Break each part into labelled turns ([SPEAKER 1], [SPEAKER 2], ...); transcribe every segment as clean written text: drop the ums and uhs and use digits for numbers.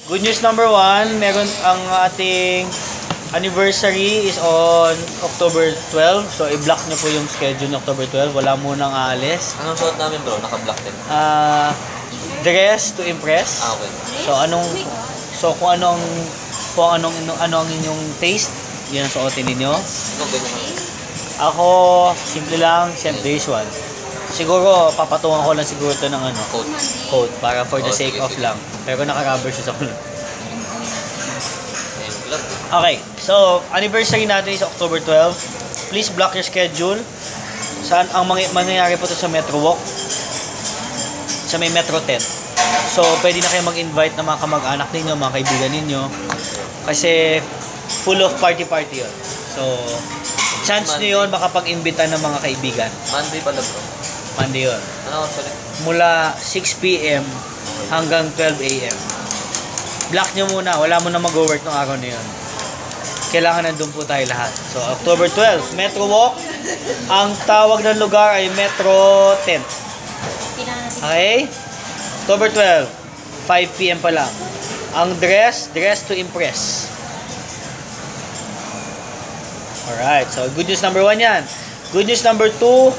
[SPEAKER 1] good news number 1, meron ang ating anniversary is on October 12. So, i-block nyo po yung schedule ng October 12. Wala munang aalis.
[SPEAKER 2] Anong suot namin bro? Naka-block din.
[SPEAKER 1] Dress to impress.
[SPEAKER 2] Okay.
[SPEAKER 1] Kung anong inyong taste, yun ang suotin ninyo. Ako, simple lang, simple usual. Siguro, papatungan ko lang siguro ito ng coat para for the sake of lang. Pero naka-rubber shoes ako lang. Okay, so anniversary natin is October 12. Please block your schedule. Saan ang mangyayari po ito sa Metro Walk? Sa may Metro 10. So, pwede na kayo mag-invite ng mga kamag-anak ninyo, mga kaibigan ninyo. Kasi, full of party-party yun. So, chance nyo yun makapag-imbita ng mga kaibigan.
[SPEAKER 2] Monday pala bro.
[SPEAKER 1] Monday yun.
[SPEAKER 2] Ano, sorry?
[SPEAKER 1] Mula 6 p.m. hanggang 12 a.m. Block nyo muna. Wala mo na mag-work ng araw na yun. Kailangan nandun po tayo lahat. So, October 12, Metro Walk. Ang tawag ng lugar ay Metro 10. Okay? October 12, 5 p.m. pa lang. Ang dress to impress. Alright, so good news number 1 yan. Good news number 2,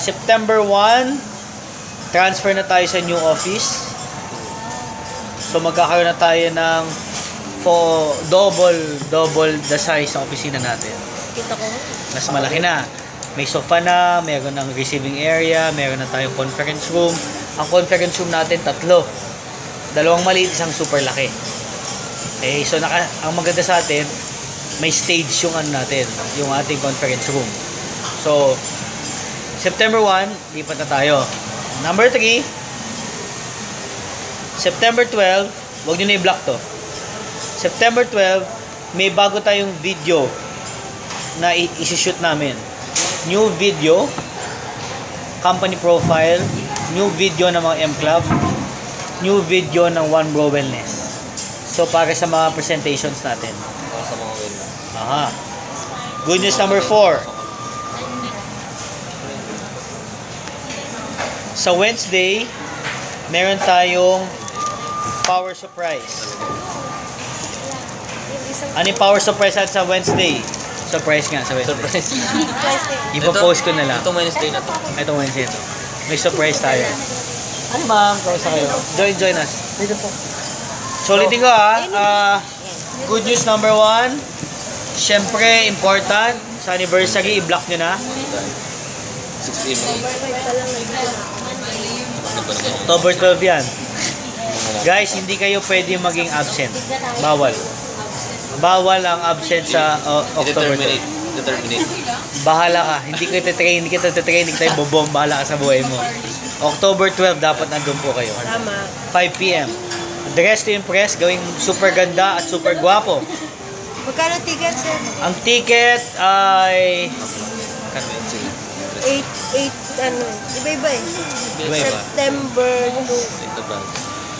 [SPEAKER 1] September 1, transfer na tayo sa new office. So magkakaroon na tayo ng double the size ng opisina natin.
[SPEAKER 3] Kita ko.
[SPEAKER 1] Mas malaki na. May sofa na, mayroon ng receiving area, mayroon na tayong conference room. Ang conference room natin, 3. 2 maliit, isang super laki. Okay, so ang maganda sa atin, may stage yung natin, yung ating conference room. So, September 1, lipat na tayo. Number 3, September 12, huwag nyo na i-block to. September 12, may bago tayong video na isi-shoot namin. New video, company profile, new video ng mga M-Club, new video ng One Bro Wellness. So, para sa mga presentations natin.
[SPEAKER 2] Para sa mga wellness.
[SPEAKER 1] Aha. Good news number 4. Sa Wednesday, meron tayong power surprise. Ano yung power surprise natin sa Wednesday? Surprise nga sa Wednesday.
[SPEAKER 2] Surprise.
[SPEAKER 1] Ipo-post ko na lang.
[SPEAKER 2] Itong Wednesday na to.
[SPEAKER 1] Itong Wednesday ito. May surprise tayo. Ano ma'am? Kamusta kayo? Join us. Dito po. So ulitin ko good news number 1. Siyempre, important. Sa anniversary, i-block nyo na.
[SPEAKER 2] 6 p.m.
[SPEAKER 1] October 12 yan. Guys, hindi kayo pwede maging absent. Bawal. Bawal ang absent sa October 12.
[SPEAKER 2] Determinate.
[SPEAKER 1] Bahala ka. Hindi kita train, hindi tayo bobong. Bahala ka sa buhay mo. October 12, dapat nandun po kayo.
[SPEAKER 3] Tama.
[SPEAKER 1] 5 p.m. Dress to impress, gawing super ganda at super gwapo.
[SPEAKER 3] Magkano ticket, sir?
[SPEAKER 1] Ang ticket ay...
[SPEAKER 3] 8, iba-iba eh.
[SPEAKER 1] Iba-iba.
[SPEAKER 3] September 2.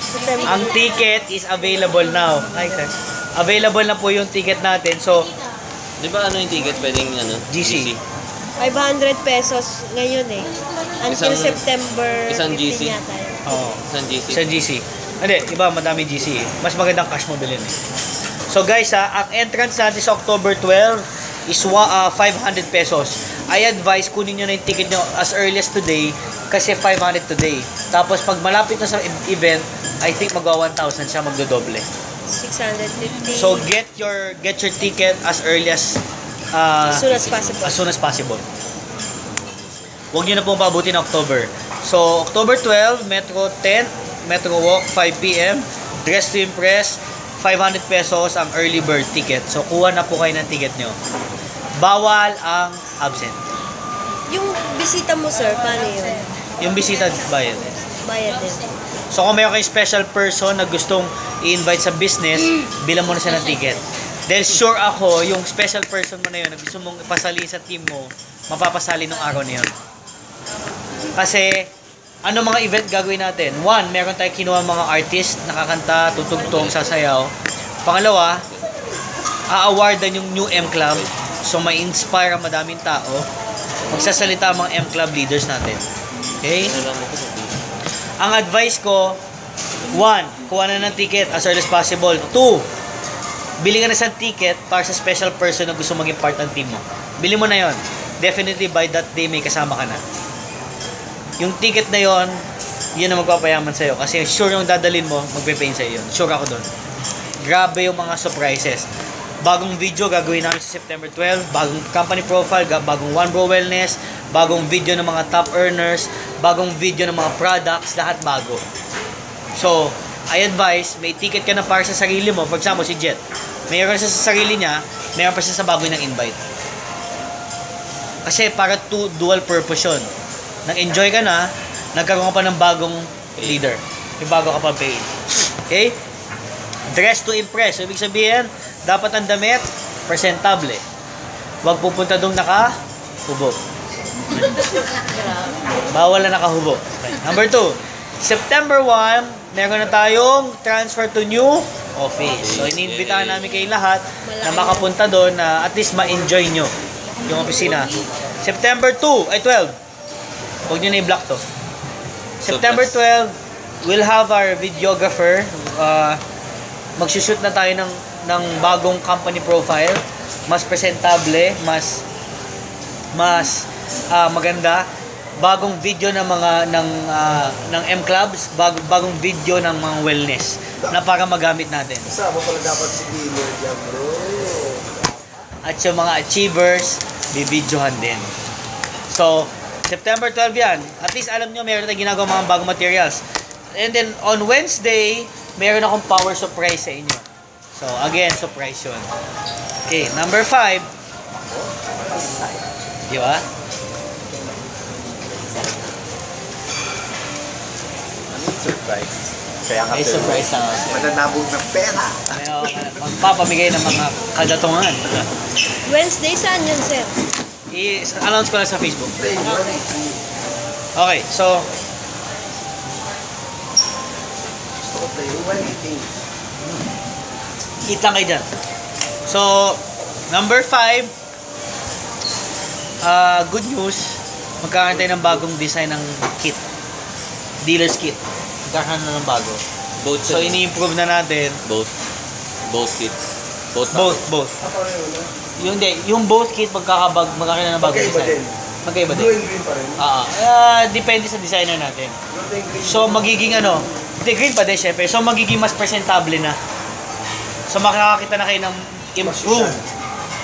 [SPEAKER 3] September.
[SPEAKER 1] Ang ticket is available now. Ay, sir. Available na po yung ticket natin. So,
[SPEAKER 2] Di ba ano yung ticket pwedeng
[SPEAKER 1] GC.
[SPEAKER 3] 500 pesos ngayon eh. Until September
[SPEAKER 2] isang
[SPEAKER 3] 15
[SPEAKER 2] GC.
[SPEAKER 3] yata yun.
[SPEAKER 1] Oo.
[SPEAKER 2] Isang GC.
[SPEAKER 1] Sa GC. Hindi, iba madami GC eh. Mas magandang cash mo bilhin eh. So guys ang entrance natin sa October 12 is 500 pesos. I advise kunin nyo na yung ticket nyo as early as today kasi 500 today. Tapos pag malapit na sa event, I think magwa 1,000 siya, magdodoble.
[SPEAKER 3] 650.
[SPEAKER 1] So get your ticket as early as
[SPEAKER 3] as soon as possible.
[SPEAKER 1] As soon as possible. Huwag nyo na pong pabuti ng October. So, October 12, Metro 10, Metro Walk, 5 p.m. Dress to impress, 500 pesos ang early bird ticket. So, kuha na po kayo ng ticket nyo. Bawal ang absent.
[SPEAKER 3] Yung bisita mo, sir, paano yun?
[SPEAKER 1] Yung bisita, bayad din.
[SPEAKER 3] Bayad din.
[SPEAKER 1] So, kung mayroon kayong special person na gustong i-invite sa business, bilang mo na siya ng ticket. Dahil sure ako, yung special person mo na yun, na gusto mong ipasali sa team mo, mapapasali nung araw na yun. Kasi, ano mga event gagawin natin? 1, meron tayong kinuha mga artist, nakakanta, tutugtong, sasayaw. Pangalawa, a-awardan yung new M-Club. So, may inspire ang madaming tao. Magsasalita ang mga M-Club leaders natin. Okay? Ang advice ko, 1, kuha na ng ticket as early as possible. 2, bili ka na sa ticket para sa special person na gusto maging part ng team mo. Bili mo na yon. Definitely by that day may kasama ka na. Yung ticket na yon, yun ang magpapayaman sa'yo. Kasi sure yung dadalhin mo, magpe-pain sa'yo yun. Sure ako dun. Grabe yung mga surprises. Bagong video gagawin namin sa September 12, bagong company profile, bagong One Bro Wellness, bagong video ng mga top earners, bagong video ng mga products, lahat bago. So, I advise, may ticket ka na para sa sarili mo. For example, si Jet. Mayroon siya sa sarili niya, mayroon pa siya sa bago ng invite. Kasi para dual purpose yun. Nag-enjoy ka na, nagkaroon ka pa ng bagong leader. Yung bago ka pa paid. Okay? Dress to impress. So, ibig sabihin, dapat ang damit, presentable. Huwag pupunta doon nakahubo. Bawal na nakahubo. Okay. Number 2, September 1, meron na tayong transfer to new office. So, iniimbitahan namin kayo lahat na makapunta doon na at least ma-enjoy nyo yung opisina. September 12. Huwag nyo na i-block to. September 12, we'll have our videographer. Magsushoot na tayo ng bagong company profile, mas presentable, mas maganda, bagong video ng mga ng M Clubs, bagong video ng mga wellness na para magamit natin.
[SPEAKER 4] Kasama pala dapat si dealer dyan, bro.
[SPEAKER 1] At yung mga achievers, bibidyohan din. So, September 12 yan. At least alam nyo, meron tayong ginagawa mga bagong materials. And then, on Wednesday, meron akong power surprise sa inyo. So, again, surprise yun. Okay, number 5. Di ba?
[SPEAKER 4] Surprise. Kaya nga
[SPEAKER 1] May surprise na ako.
[SPEAKER 4] mananabog ng pera.
[SPEAKER 1] Magpapamigay ng mga kadatungan.
[SPEAKER 3] Wednesday, saan yun, sir?
[SPEAKER 1] I-announce ko lang sa Facebook. Okay, so,
[SPEAKER 4] Gusto ko play 118.
[SPEAKER 1] eat lang kayo dyan. So, number 5, good news, magkakaroon tayo ng bagong design ng kit. Dealer's kit. Magkakaroon na ng bago.
[SPEAKER 2] Both
[SPEAKER 1] So, ini-improve na natin.
[SPEAKER 2] Both kit. Both.
[SPEAKER 1] Yung both kit, magkakaroon na ng bagong
[SPEAKER 4] Magkaiba
[SPEAKER 1] design.
[SPEAKER 4] din.
[SPEAKER 1] Magkaiba
[SPEAKER 4] Blue
[SPEAKER 1] din.
[SPEAKER 4] and green pa rin.
[SPEAKER 1] Depende sa designer natin.
[SPEAKER 4] Blue and green.
[SPEAKER 1] So, magiging green pa din syempre. So, magiging mas presentable na. So, makakakita na kayo ng improved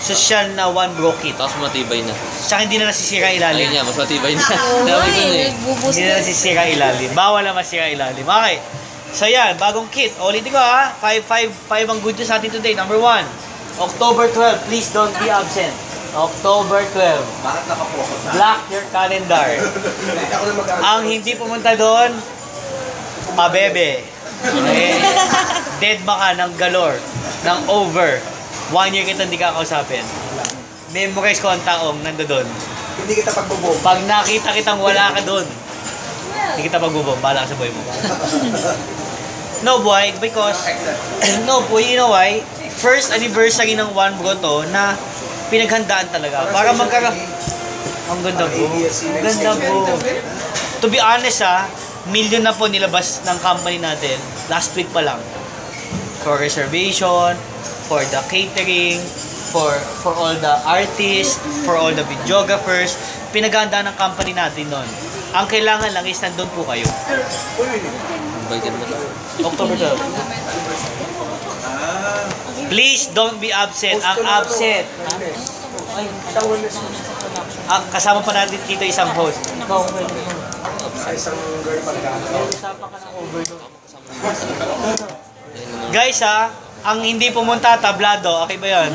[SPEAKER 1] social na One Bro kit.
[SPEAKER 2] Tapos matibay na.
[SPEAKER 1] Tsaka hindi na nasisira ilalim.
[SPEAKER 2] Ayun nga, mas matibay na.
[SPEAKER 3] Oo nga
[SPEAKER 2] Dami ko na
[SPEAKER 3] eh,
[SPEAKER 2] eh.
[SPEAKER 3] nagbubus
[SPEAKER 1] Hindi na nasisira ilalim. Bawal na masira ilalim. Okay. So, yan. Bagong kit. Ulitin ko ha. 5 ang good news sa atin today. Number 1. October 12. Please don't be absent. October 12.
[SPEAKER 4] Bakit nakapokus na?
[SPEAKER 1] Block your calendar.
[SPEAKER 4] Ako na mag-aaral.
[SPEAKER 1] Ang hindi pumunta doon, pabebe. Okay? Dead ba ka ng galore, ng over. 1 year kita hindi kakausapin. Memorize ko ang taong nandoon.
[SPEAKER 4] Hindi kita pagbubog.
[SPEAKER 1] Pag nakita kitang wala ka doon, hindi kita pagbubong. Bahala ka sa buhay mo. No boy, because no boy, you know why? First anniversary ng One Bro to na pinaghandaan talaga. Para magkaroon. Ang ganda po. Ang ganda po. To be honest million na po nilabas ng company natin last week pa lang. For reservation, for the catering, for all the artists, for all the videographers. Pinaghandaan ng company natin nun. Ang kailangan lang is nandun po kayo.
[SPEAKER 2] Balikan mo to.
[SPEAKER 1] October 12. Please don't be absent. Ang absent. Ang kasama pa natin dito isang host. Ikaw,
[SPEAKER 4] Isang girl pa nag-aaral.
[SPEAKER 1] usapan ka ng overload. Guys ang hindi pumunta tablado, okay ba 'yon?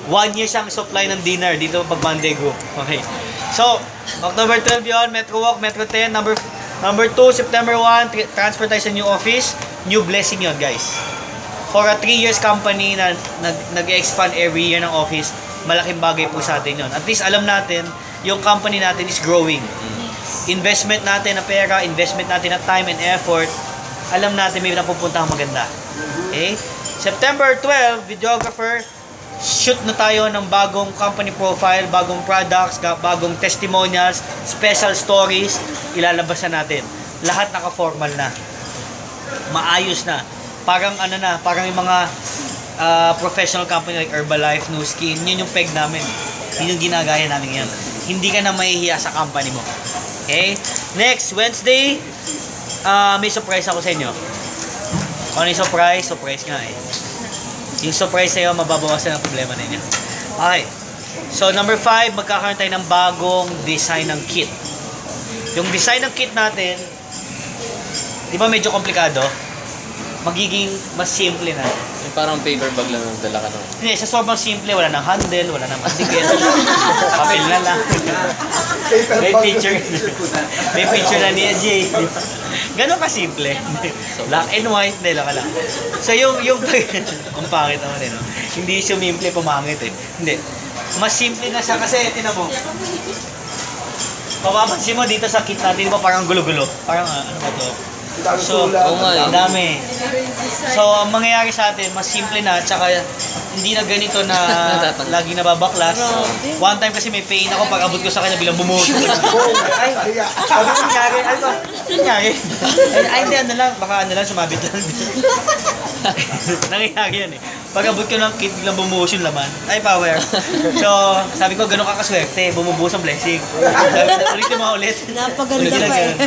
[SPEAKER 1] 1 year siyang supply ng dinner dito pag Monday Group. Okay. So, October 12 yon, Metro Walk, Metro 10, number 2, September 1, transfer tayo sa new office. New blessing yon, guys. For a 3 years company na nag-expand every year ng office, malaking bagay po sa atin yon. At least alam natin, yung company natin is growing. Investment natin na pera, investment natin na time and effort, alam natin may napupuntahang maganda. Okay? September 12, videographer, shoot na tayo ng bagong company profile, bagong products, bagong testimonials, special stories, ilalabas na natin. Lahat naka-formal na. maayos na. Parang ano na, parang yung mga professional company like Herbalife, Nu Skin, yun yung peg namin. Yun yung ginagaya namin yan. Hindi ka na mahihiya sa company mo. Okay? Next, Wednesday, may surprise ako sa inyo. Ano yung surprise? Surprise nga eh. Yung surprise sa'yo, mababawasan ang problema ninyo. Okay. So, number 5, magkakaroon tayo ng bagong design ng kit. Yung design ng kit natin, di ba medyo komplikado? Magiging mas simple na.
[SPEAKER 2] Yung parang paper bag lang ang dala ka no?
[SPEAKER 1] Hindi, sa sobrang simple, wala nang handle, wala nang mantikit. Papel na lang. May picture. May picture na ni AJ. Ganon ka simple. Black and white, hindi lang ka lang. So yung ang pangit naman eh, no? Hindi sumimple, pumangit eh. Hindi. Mas simple na siya kasi, tinan mo. Papapansin mo dito sa kit natin, di ba parang gulo-gulo? Parang ano ba to? So, ang dami. So, ang mangyayari sa atin, mas simple na, tsaka hindi na ganito na lagi nababaklas. One time kasi may pain ako, pag abot ko sa kanya, bilang bumuto. Ay, ano nangyari? Ano to? Nangyari? Ay, hindi, ano lang, baka ano lang, sumabit lang. Nangyayari yan eh. Pag abot ko ng kit, bilang bumuhos yung laman. Ay, power. So, sabi ko, ganun ka kaswerte, bumubuhos ang blessing. Sabi ko, ulitin mo ulit.
[SPEAKER 3] Napaganda pa eh.